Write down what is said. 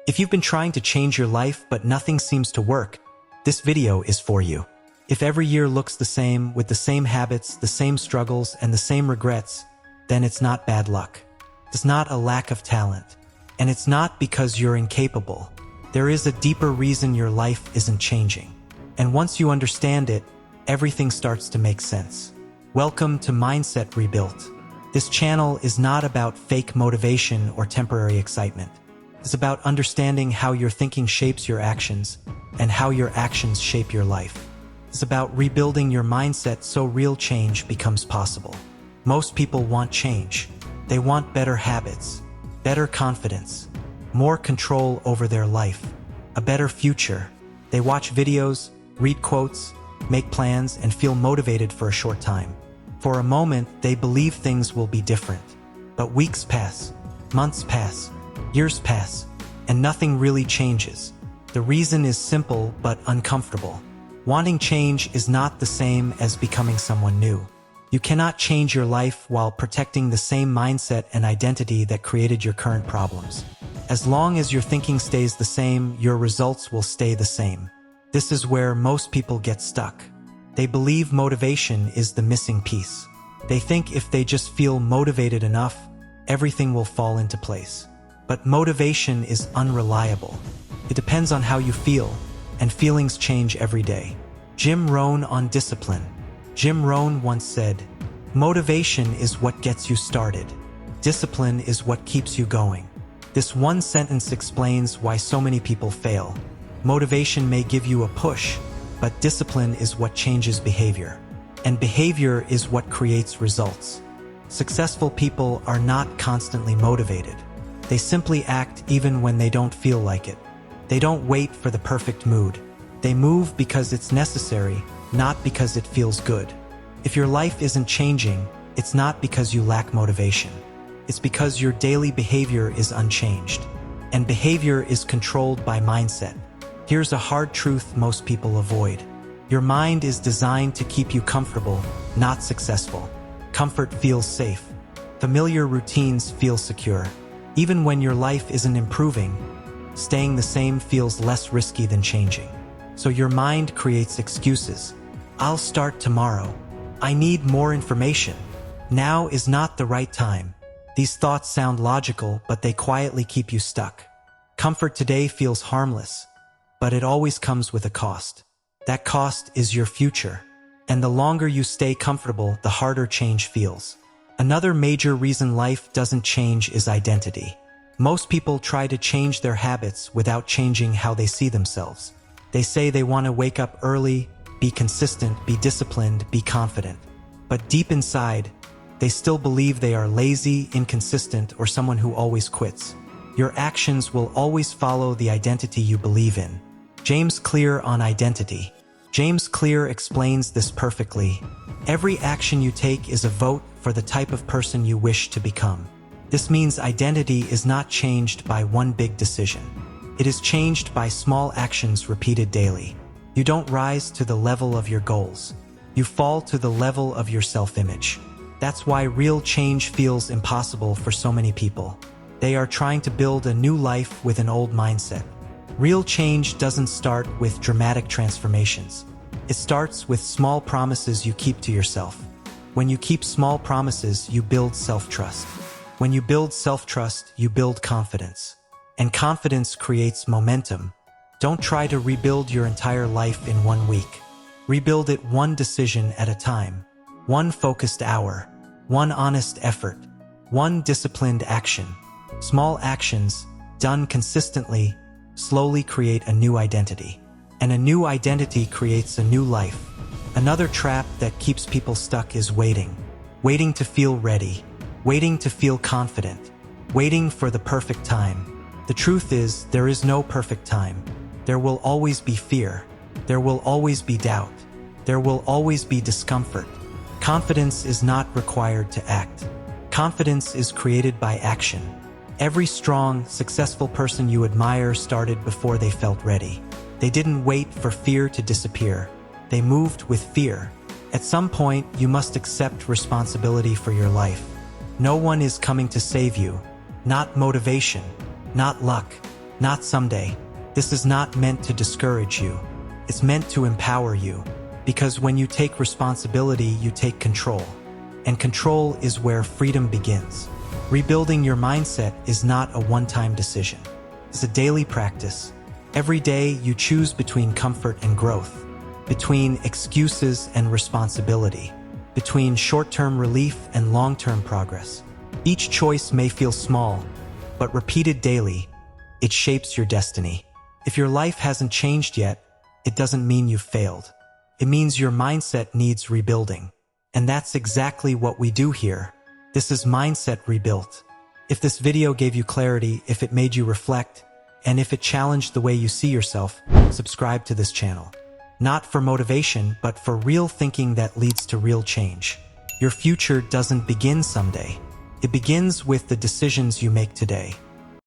If you've been trying to change your life but nothing seems to work, this video is for you. If every year looks the same, with the same habits, the same struggles, and the same regrets, then it's not bad luck. It's not a lack of talent. And it's not because you're incapable. There is a deeper reason your life isn't changing. And once you understand it, everything starts to make sense. Welcome to Mindset Rebuilt. This channel is not about fake motivation or temporary excitement. It's about understanding how your thinking shapes your actions and how your actions shape your life. It's about rebuilding your mindset so real change becomes possible. Most people want change. They want better habits, better confidence, more control over their life, a better future. They watch videos, read quotes, make plans, and feel motivated for a short time. For a moment, they believe things will be different. But weeks pass, months pass, years pass, and nothing really changes. The reason is simple but uncomfortable. Wanting change is not the same as becoming someone new. You cannot change your life while protecting the same mindset and identity that created your current problems. As long as your thinking stays the same, your results will stay the same. This is where most people get stuck. They believe motivation is the missing piece. They think if they just feel motivated enough, everything will fall into place. But motivation is unreliable. It depends on how you feel, and feelings change every day. Jim Rohn on discipline. Jim Rohn once said, "Motivation is what gets you started. Discipline is what keeps you going." This one sentence explains why so many people fail. Motivation may give you a push, but discipline is what changes behavior. And behavior is what creates results. Successful people are not constantly motivated. They simply act even when they don't feel like it. They don't wait for the perfect mood. They move because it's necessary, not because it feels good. If your life isn't changing, it's not because you lack motivation. It's because your daily behavior is unchanged. And behavior is controlled by mindset. Here's a hard truth most people avoid. Your mind is designed to keep you comfortable, not successful. Comfort feels safe. Familiar routines feel secure. Even when your life isn't improving, staying the same feels less risky than changing. So your mind creates excuses. I'll start tomorrow. I need more information. Now is not the right time. These thoughts sound logical, but they quietly keep you stuck. Comfort today feels harmless, but it always comes with a cost. That cost is your future. And the longer you stay comfortable, the harder change feels. Another major reason life doesn't change is identity. Most people try to change their habits without changing how they see themselves. They say they want to wake up early, be consistent, be disciplined, be confident. But deep inside, they still believe they are lazy, inconsistent, or someone who always quits. Your actions will always follow the identity you believe in. James Clear on identity. James Clear explains this perfectly. Every action you take is a vote for the type of person you wish to become. This means identity is not changed by one big decision. It is changed by small actions repeated daily. You don't rise to the level of your goals. You fall to the level of your self-image. That's why real change feels impossible for so many people. They are trying to build a new life with an old mindset. Real change doesn't start with dramatic transformations. It starts with small promises you keep to yourself. When you keep small promises, you build self-trust. When you build self-trust, you build confidence. And confidence creates momentum. Don't try to rebuild your entire life in 1 week. Rebuild it one decision at a time. One focused hour. One honest effort. One disciplined action. Small actions, done consistently, slowly create a new identity. And a new identity creates a new life. Another trap that keeps people stuck is waiting. Waiting to feel ready. Waiting to feel confident. Waiting for the perfect time. The truth is, there is no perfect time. There will always be fear. There will always be doubt. There will always be discomfort. Confidence is not required to act. Confidence is created by action. Every strong, successful person you admire started before they felt ready. They didn't wait for fear to disappear. They moved with fear. At some point, you must accept responsibility for your life. No one is coming to save you. Not motivation. Not luck. not someday. This is not meant to discourage you. It's meant to empower you. Because when you take responsibility, you take control. And control is where freedom begins. Rebuilding your mindset is not a one-time decision. It's a daily practice. Every day you choose between comfort and growth, between excuses and responsibility, between short-term relief and long-term progress. Each choice may feel small, but repeated daily, it shapes your destiny. If your life hasn't changed yet, it doesn't mean you've failed. It means your mindset needs rebuilding. And that's exactly what we do here. This is Mindset Rebuilt. If this video gave you clarity, if it made you reflect, and if it challenged the way you see yourself, subscribe to this channel. Not for motivation, but for real thinking that leads to real change. Your future doesn't begin someday. It begins with the decisions you make today.